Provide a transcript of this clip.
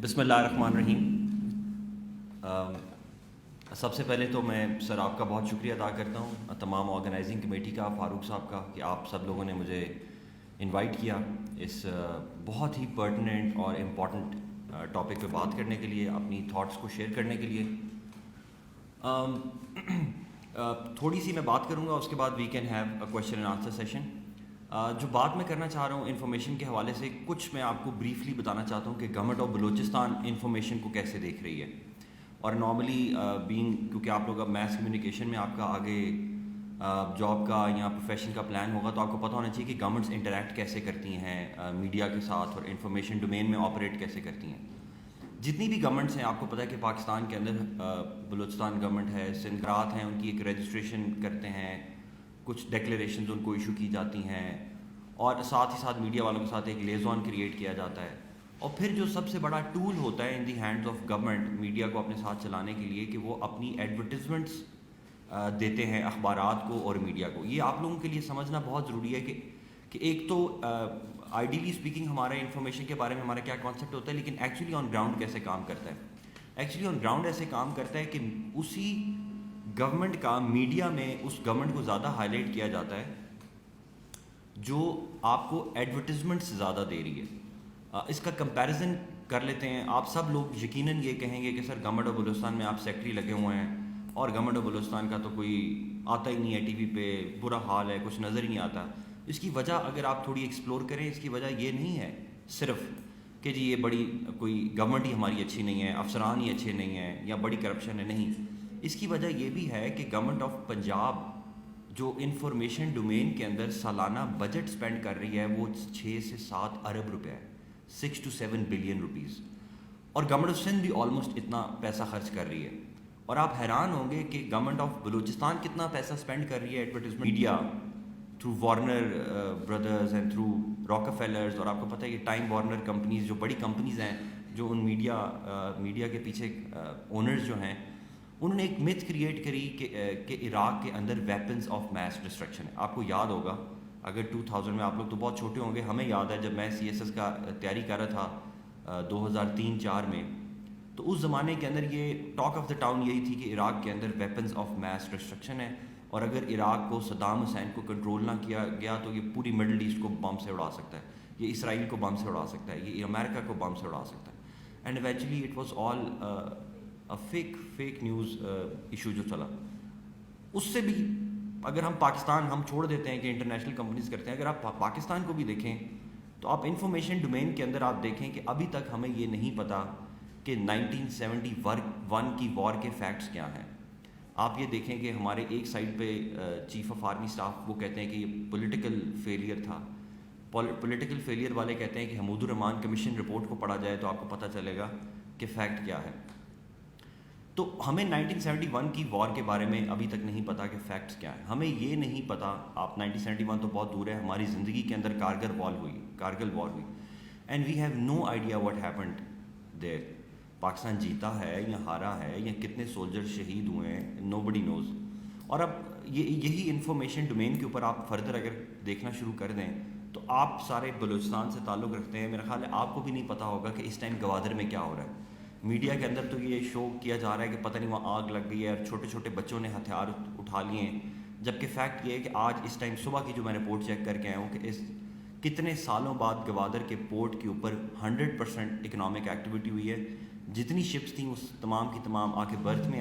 بسم اللہ الرحمن الرحیم۔ سب سے پہلے تو میں سر آپ کا بہت شکریہ ادا کرتا ہوں، تمام آرگنائزنگ کمیٹی کا، فاروق صاحب کا، کہ آپ سب لوگوں نے مجھے انوائٹ کیا اس بہت ہی پرٹیننٹ اور امپورٹنٹ ٹاپک پہ بات کرنے کے لیے، اپنی تھاٹس کو شیئر کرنے کے لیے۔ تھوڑی سی میں بات کروں گا، اس کے بعد we can have a question and answer session. جو بات میں کرنا چاہ رہا ہوں انفارمیشن کے حوالے سے، کچھ میں آپ کو بریفلی بتانا چاہتا ہوں کہ گورنمنٹ آف بلوچستان انفارمیشن کو کیسے دیکھ رہی ہے۔ اور نارملی کیونکہ آپ لوگ اب میس کمیونیکیشن میں آپ کا آگے جاب کا یا پروفیشن کا پلان ہوگا، تو آپ کو پتہ ہونا چاہیے کہ گورنمنٹس انٹریکٹ کیسے کرتی ہیں میڈیا کے ساتھ اور انفارمیشن ڈومین میں آپریٹ کیسے کرتی ہیں۔ جتنی بھی گورنمنٹس ہیں، آپ کو پتہ ہے کہ پاکستان کے اندر بلوچستان گورنمنٹ ہے، سندھرات ہیں، ان کی ایک رجسٹریشن کرتے ہیں، کچھ ڈیکلیریشنز ان کو ایشو کی جاتی ہیں، اور ساتھ ہی ساتھ میڈیا والوں کے ساتھ ایک لیزون کریٹ کیا جاتا ہے۔ اور پھر جو سب سے بڑا ٹول ہوتا ہے in the hands of government media کو اپنے ساتھ چلانے کے لیے، کہ وہ اپنی ایڈورٹیزمنٹس دیتے ہیں اخبارات کو اور میڈیا کو۔ یہ آپ لوگوں کے لیے سمجھنا بہت ضروری ہے کہ ایک تو آئیڈیلی اسپیکنگ ہمارے انفارمیشن کے بارے میں ہمارا کیا کانسیپٹ ہوتا ہے، لیکن ایکچولی آن گراؤنڈ کیسے کام کرتا ہے۔ ایکچولی آن گراؤنڈ ایسے کام کرتا ہے کہ اسی گورنمنٹ کا میڈیا میں اس گورنمنٹ کو زیادہ ہائی لائٹ کیا جاتا ہے جو آپ کو ایڈورٹیزمنٹس زیادہ دے رہی ہے۔ اس کا کمپیریزن کر لیتے ہیں۔ آپ سب لوگ یقیناً یہ کہیں گے کہ سر گورنمنٹ آف بلوچستان میں آپ سیکٹری لگے ہوئے ہیں، اور گورنمنٹ آف بلوچستان کا تو کوئی آتا ہی نہیں ہے ٹی وی پہ، برا حال ہے، کچھ نظر ہی نہیں آتا۔ اس کی وجہ اگر آپ تھوڑی ایکسپلور کریں، اس کی وجہ یہ نہیں ہے صرف کہ جی یہ بڑی کوئی گورنمنٹ ہی ہماری اچھی نہیں ہے، افسران ہی اچھے نہیں ہیں، یا بڑی کرپشن ہے، نہیں۔ اس کی وجہ یہ بھی ہے کہ گورنمنٹ آف پنجاب جو انفارمیشن ڈومین کے اندر سالانہ بجٹ سپینڈ کر رہی ہے، وہ 6 سے 7 ارب روپے ہے، 6 to 7 بلین روپیز، اور گورنمنٹ آف سندھ بھی آلموسٹ اتنا پیسہ خرچ کر رہی ہے۔ اور آپ حیران ہوں گے کہ گورنمنٹ آف بلوچستان کتنا پیسہ سپینڈ کر رہی ہے advertisement media through Warner Brothers and through Rockefellers, اور آپ کو پتہ ہے کہ ٹائم وارنر کمپنیز جو بڑی کمپنیز ہیں، جو ان میڈیا کے پیچھے اونرز جو ہیں، انہوں نے ایک متھ کریٹ کری کہ عراق کے اندر ویپنز آف میس ڈسٹرکشن ہے۔ آپ کو یاد ہوگا، اگر 2000 میں، آپ لوگ تو بہت چھوٹے ہوں گے، ہمیں یاد ہے جب میں CSS کا تیاری کر رہا تھا 2003-04 میں، تو اس زمانے کے اندر یہ ٹاک آف دا ٹاؤن یہی تھی کہ عراق کے اندر ویپنز آف میس ڈسٹرکشن ہے، اور اگر عراق کو صدام حسین کو کنٹرول نہ کیا گیا تو یہ پوری مڈل ایسٹ کو بم سے اڑا سکتا ہے، یہ اسرائیل کو بم سے اڑا سکتا ہے، یہ امریکہ کو بم سے اڑا سکتا ہے۔ And eventually it was all fake news issue جو چلا۔ اس سے بھی اگر ہم پاکستان ہم چھوڑ دیتے ہیں کہ انٹرنیشنل کمپنیز کرتے ہیں، اگر آپ پاکستان کو بھی دیکھیں تو آپ انفارمیشن ڈومین کے اندر آپ دیکھیں کہ ابھی تک ہمیں یہ نہیں پتا کہ 1971 کی وار کے فیکٹس کیا ہیں۔ آپ یہ دیکھیں کہ ہمارے ایک سائڈ پہ چیف آف آرمی اسٹاف وہ کہتے ہیں کہ یہ پولیٹیکل فیلئر تھا، پولیٹیکل فیلئر والے کہتے ہیں کہ حمود الرحمان کمیشن رپورٹ کو پڑھا جائے تو آپ کو پتہ چلے گا کہ فیکٹ کیا ہے۔ تو ہمیں 1971 کی وار کے بارے میں ابھی تک نہیں پتا کہ فیکٹس کیا ہیں۔ ہمیں یہ نہیں پتا، آپ 1971 تو بہت دور ہے، ہماری زندگی کے اندر کارگل وار ہوئی، and we have no idea what happened there. Pakistan جیتا ہے یا ہارا ہے، یا کتنے سولجر شہید ہوئے ہیں، نو بڈی نوز۔ اور اب یہی انفارمیشن ڈومین کے اوپر آپ فردر اگر دیکھنا شروع کر دیں تو آپ سارے بلوچستان سے تعلق رکھتے ہیں، میرا خیال ہے آپ کو بھی نہیں پتا ہوگا کہ اس ٹائم گوادر میں کیا ہو رہا ہے۔ میڈیا کے اندر تو یہ شو کیا جا رہا ہے کہ پتہ نہیں وہاں آگ لگ گئی ہے اور چھوٹے چھوٹے بچوں نے ہتھیار اٹھا لیے ہیں، جبکہ فیکٹ یہ ہے کہ آج اس ٹائم صبح کی جو میں رپورٹ چیک کر کے آیا ہوں کہ اس کتنے سالوں بعد گوادر کے پورٹ کے اوپر 100% اکنامک ایکٹیویٹی ہوئی ہے۔ جتنی شپس تھیں اس تمام کی تمام آ کے برتھ میں